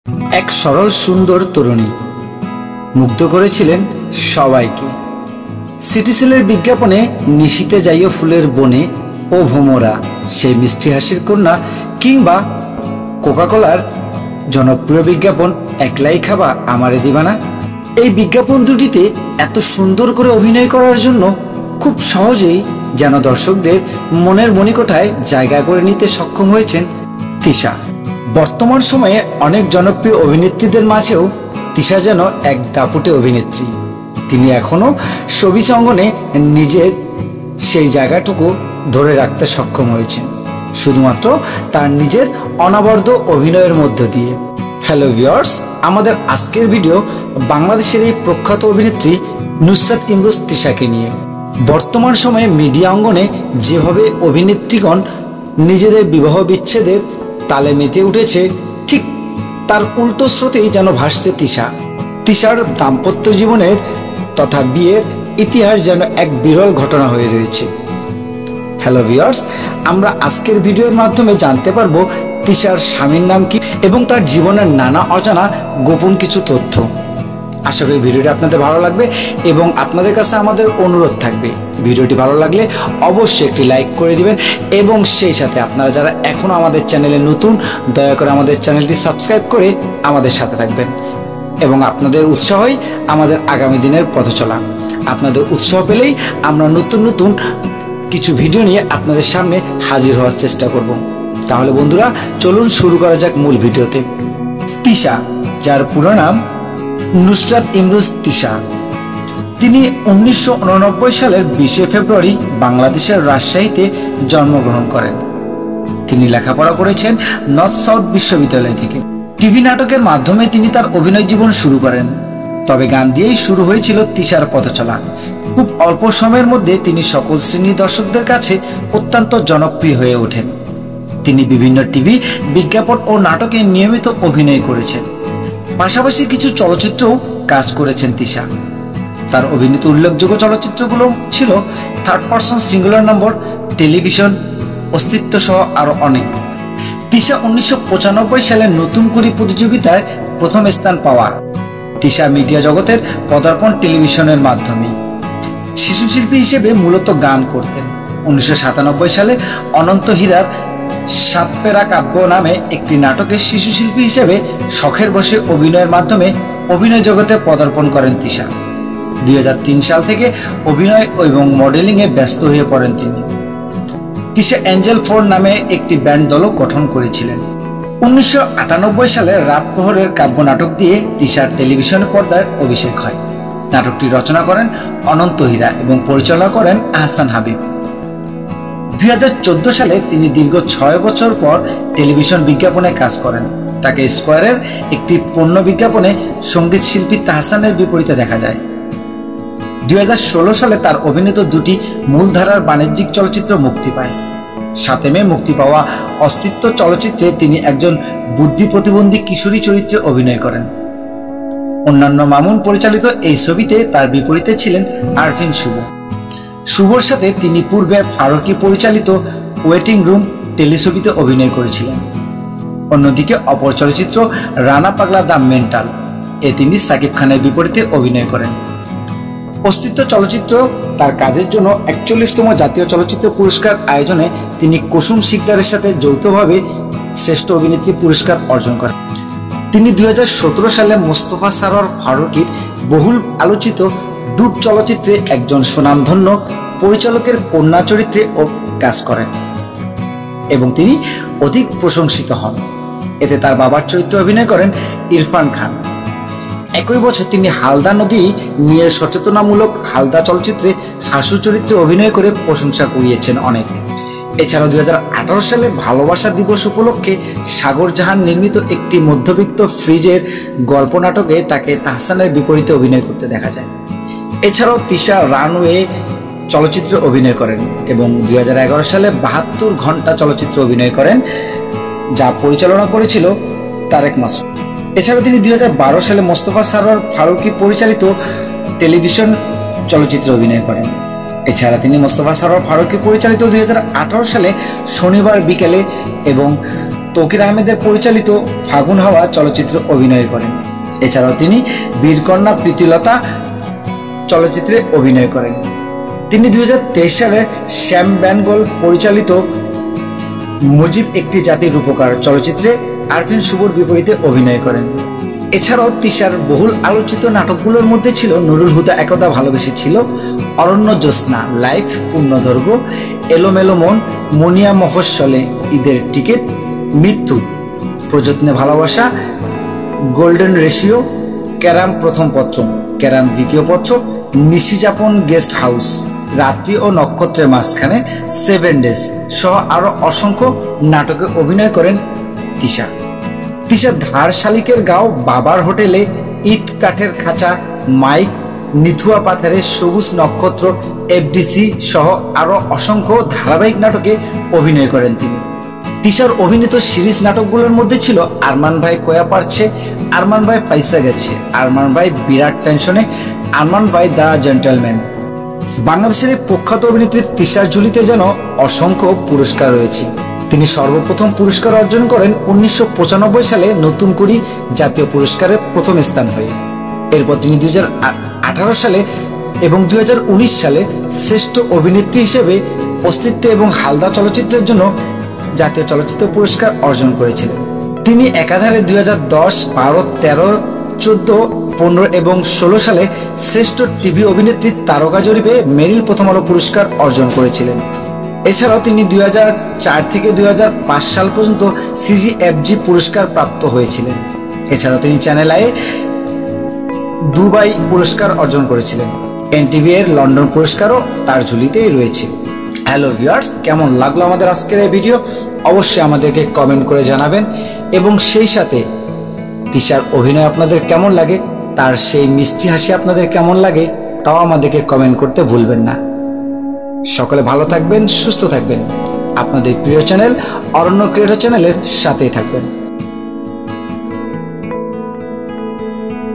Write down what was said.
এক সরল সুন্দর তরুণী মুগ্ধ করেছিলেন সবাইকে। সিটিসেলের বিজ্ঞাপনে নিশীতে যাইও ফুলের বনে ও ভোমরা, সেই মিষ্টি হাসির কন্যা, কিংবা কোকাকোলার জনপ্রিয় বিজ্ঞাপন একলাই খাবা আমারে দিবানা। এই বিজ্ঞাপন দুটিতে এত সুন্দর করে অভিনয় করার জন্য খুব সহজেই যেন দর্শকদের মনের মণিকোঠায় জায়গা করে নিতে সক্ষম হয়েছেন তিশা। বর্তমান সময়ে অনেক জনপ্রিয় অভিনেত্রীদের মাঝেও তিশা যেন এক দাপুটে অভিনেত্রী। তিনি এখনো ছবিচ অঙ্গনে নিজের সেই জায়গাটুকু ধরে রাখতে সক্ষম হয়েছেন শুধুমাত্র তার নিজের অনবদ্য অভিনয়ের মধ্য দিয়ে। হ্যালো ভিউয়ার্স, আমাদের আজকের ভিডিও বাংলাদেশের এই প্রখ্যাত অভিনেত্রী নুসরাত ইমরোজ তিশাকে নিয়ে। বর্তমান সময়ে মিডিয়া অঙ্গনে যেভাবে অভিনেত্রীগণ নিজেদের বিবাহ বিচ্ছেদের তালে মেতে উঠেছে, ঠিক তার উল্টো স্রোতেই যেন ভাসছে তিশা। তিশার দাম্পত্য জীবনের তথা বিয়ের ইতিহাস যেন এক বিরল ঘটনা হয়ে রয়েছে। হ্যালো ভিউয়ার্স, আমরা আজকের ভিডিওর মাধ্যমে জানতে পারবো তিশার স্বামীর নাম কি এবং তার জীবনের নানা অজানা গোপন কিছু তথ্য। আশা করি ভিডিওটি আপনাদের ভালো লাগবে এবং আপনাদের কাছে আমাদের অনুরোধ থাকবে, ভিডিওটি ভালো লাগলে অবশ্যই একটি লাইক করে দিবেন এবং সেই সাথে আপনারা যারা এখনো আমাদের চ্যানেলে নতুন, দয়া করে আমাদের চ্যানেলটি সাবস্ক্রাইব করে আমাদের সাথে থাকবেন এবং আপনাদের উৎসাহই আমাদের আগামী দিনের পথ চলা। আপনাদের উৎসাহ পেলেই আমরা নতুন নতুন কিছু ভিডিও নিয়ে আপনাদের সামনে হাজির হওয়ার চেষ্টা করব। তাহলে বন্ধুরা, চলুন শুরু করা যাক মূল ভিডিওতে। তিশা, যার পুরো নাম নুসরাত ইমরোজ তিশা, তিনি 1989 সালের 20 ফেব্রুয়ারি বাংলাদেশের রাজশাহীতে জন্মগ্রহণ করেন। তিনি লেখাপড়া করেছেন নর্থ সাউথ বিশ্ববিদ্যালয় থেকে। টিভি নাটকের মাধ্যমে তিনি তার অভিনয় জীবন শুরু করেন, তবে গান দিয়েই শুরু হয়েছিল তিশার পথচলা। খুব অল্প সময়ের মধ্যে তিনি সকল শ্রেণীর দর্শকদের কাছে অত্যন্ত জনপ্রিয় হয়ে ওঠেন। তিনি বিভিন্ন টিভি বিজ্ঞাপন ও নাটকে নিয়মিত অভিনয় করেছেন, পাশাপাশি কিছু চলচ্চিত্রেও কাজ করেছেন তিশা। তার অভিনীত উল্লেখযোগ্য চলচ্চিত্রগুলো ছিল থার্ড পারসন সিঙ্গুলার নম্বর, টেলিভিশন, অস্তিত্ব সহ আরো অনেক। তিশা 1995 সালে নতুন কুড়ি প্রতিযোগিতায় প্রথম স্থান পাওয়া। তিশা মিডিয়া জগতের পদার্পণ টেলিভিশনের মাধ্যমে। শিশু শিল্পী হিসেবে মূলত গান করতেন। 1997 সালে অনন্ত হীরার সাতপেরা কাব্য নামে একটি নাটকে শিশু শিল্পী হিসেবে শখের বসে অভিনয়ের মাধ্যমে অভিনয় জগতে পদার্পণ করেন তিশা। 2003 সাল থেকে অভিনয় এবং মডেলিংয়ে ব্যস্ত হয়ে পড়েন তিনি। তিশা অ্যাঞ্জেল 4 নামে একটি ব্যান্ড দলও গঠন করেছিলেন। 1998 সালে রাত প্রহরের কাব্য নাটক দিয়ে তিশার টেলিভিশন পর্দার অভিষেক হয়। নাটকটি রচনা করেন অনন্ত হীরা এবং পরিচালনা করেন আহসান হাবিব। 2014 সালে তিনি দীর্ঘ 6 বছর পর টেলিভিশন বিজ্ঞাপনে কাজ করেন। তাকে স্কয়ারের একটি পণ্য বিজ্ঞাপনে সঙ্গীত শিল্পী তাহসানের বিপরীতে দেখা যায়। 2016 সালে তার অভিনীত দুটি মূলধারার বাণিজ্যিক চলচ্চিত্র মুক্তি পায়। 7 মে মুক্তি পাওয়া অস্তিত্ব চলচ্চিত্রে তিনি একজন বুদ্ধি প্রতিবন্ধী কিশোরী চরিত্রে অভিনয় করেন। অন্যান্য মামুন পরিচালিত এই ছবিতে তার বিপরীতে ছিলেন আরফিন শুভ। শুভর সাথে তিনি পূর্বে ফারুকী পরিচালিত ওয়েটিং রুম টেলিছবিতে অভিনয় করেছিলেন। অন্যদিকে অপর চলচ্চিত্র রানা পাগলা দ্য মেন্টাল এ তিনি সাকিব খানের বিপরীতে অভিনয় করেন। অস্তিত্ব চলচ্চিত্র তার কাজের জন্য 41তম জাতীয় চলচ্চিত্র পুরস্কার আয়োজনে তিনি কুসুম শিকদারের সাথে যৌথভাবে শ্রেষ্ঠ অভিনেত্রী পুরস্কার অর্জন করেন। তিনি 2017 সালে মোস্তফা সরোয়ার ফারুকীর বহুল আলোচিত ডুব চলচ্চিত্রে একজন সুনামধন্য পরিচালকের কন্যা চরিত্রে কাজ করেন এবং তিনি অধিক প্রশংসিত হন। এতে তার বাবার চরিত্রে অভিনয় করেন ইরফান খান। একই বছর তিনি হালদা নদী নিয়ে সচেতনামূলক হালদা চলচ্চিত্রে হাসু চরিত্রে অভিনয় করে প্রশংসা কুড়িয়েছেন অনেক। এছাড়াও 2018 সালে ভালোবাসা দিবস উপলক্ষে সাগর জাহান নির্মিত একটি মধ্যবিত্ত ফ্রিজের গল্প নাটকে তাকে তাহসানের বিপরীতে অভিনয় করতে দেখা যায়। এছাড়াও তিশা রানওয়ে চলচ্চিত্রে অভিনয় করেন এবং 2011 সালে 72 ঘন্টা চলচ্চিত্রে অভিনয় করেন, যা পরিচালনা করেছিল তারেক মাসুদ। এছাড়াও তিনি 2012 সালে মোস্তফা সরোয়ার ফারুকী পরিচালিত টেলিভিশন চলচ্চিত্রে অভিনয় করেন। এছাড়া তিনি মোস্তফা সরোয়ার ফারুকী পরিচালিত 2018 সালে শনিবার বিকেলে এবং তৌকির আহমেদের পরিচালিত ফাগুন হাওয়া চলচ্চিত্রে অভিনয় করেন। এছাড়াও তিনি বীরকন্যা প্রীতিলতা চলচ্চিত্রে অভিনয় করেন। তিনি 2023 সালে শ্যাম বেনগল পরিচালিত মুজিব একটি জাতির রূপকার চলচ্চিত্রে আরফিন শুভর বিপরীতে অভিনয় করেন। এছাড়াও তিশার বহুল আলোচিত নাটকগুলোর মধ্যে ছিল নুরুল হুদা একদা ভালোবেসেছিল, অরণ্য জ্যোৎস্না, লাইফ, পূর্ণদৈর্ঘ্য, এলোমেলো মন, মুনিয়া মফস্বলে, ঈদের টিকিট, মৃত্যু, প্রযত্নে ভালোবাসা, গোল্ডেন রেশিও, ক্যারাম প্রথম পত্র, ক্যারাম দ্বিতীয় পত্র, নিশিযাপন গেস্ট হাউস, রাত্রি ও নক্ষত্রের মাঝখানে, 7 ডেজ সহ আরো অসংখ্য নাটকে অভিনয় করেন তিশা। তিশা ধার শালিকের গাঁও, বাবার হোটেলে, ইট কাঠের খাঁচা, মাইক, নিথুয়া পাথারে, সবুজ নক্ষত্র, এফডিসি সহ আরো অসংখ্য ধারাবাহিক নাটকে অভিনয় করেন তিনি। তিশার অভিনীত সিরিজ নাটকগুলোর মধ্যে ছিল আরমান ভাই কয়া পারছে, আরমান ভাই পয়সা গেছে, আরমান ভাই বিরাট টেনশনে, আরমান ভাই দ্য জেন্টলম্যান। বাংলাদেশের এই প্রখ্যাত অভিনেত্রী তিশার ঝুলিতে যেন অসংখ্য পুরস্কার রয়েছে। তিনি সর্বপ্রথম পুরস্কার অর্জন করেন 1995 সালে নতুন কুড়ি জাতীয় পুরস্কারে প্রথম স্থান হয়ে। এরপর তিনি 2018 সালে এবং 2019 সালে শ্রেষ্ঠ অভিনেত্রী হিসেবে অস্তিত্ব এবং হালদা চলচ্চিত্রের জন্য জাতীয় চলচ্চিত্র পুরস্কার অর্জন করেছিলেন। তিনি একাধারে 2010, 12, 13, 14, 15 এবং 16 সালে শ্রেষ্ঠ টিভি অভিনেত্রী তারকা জরিপে মেরিল প্রথম আলো পুরস্কার অর্জন করেছিলেন। এছাড়াও তিনি 2004 থেকে 2005 সাল পর্যন্ত সিজিএফজি পুরস্কার প্রাপ্ত হয়েছিলেন। এছাড়াও তিনি চ্যানেল আই দুবাই পুরস্কার অর্জন করেছিলেন। এনটিভি এর লন্ডন পুরস্কারও তার ঝুলিতেই রয়েছে। হ্যালো ভিউয়ার্স, কেমন লাগলো আমাদের আজকের এই ভিডিও? অবশ্যই আমাদেরকে কমেন্ট করে জানাবেন এবং সেই সাথে তিশার অভিনয় আপনাদের কেমন লাগে, তার সেই মিষ্টি হাসি আপনাদের কেমন লাগে তাও আমাদেরকে কমেন্ট করতে ভুলবেন না। সকলে ভালো থাকবেন, সুস্থ থাকবেন। আপনাদের প্রিয় চ্যানেল অরণ্য ক্রিয়েটর চ্যানেলের সাথেই থাকবেন।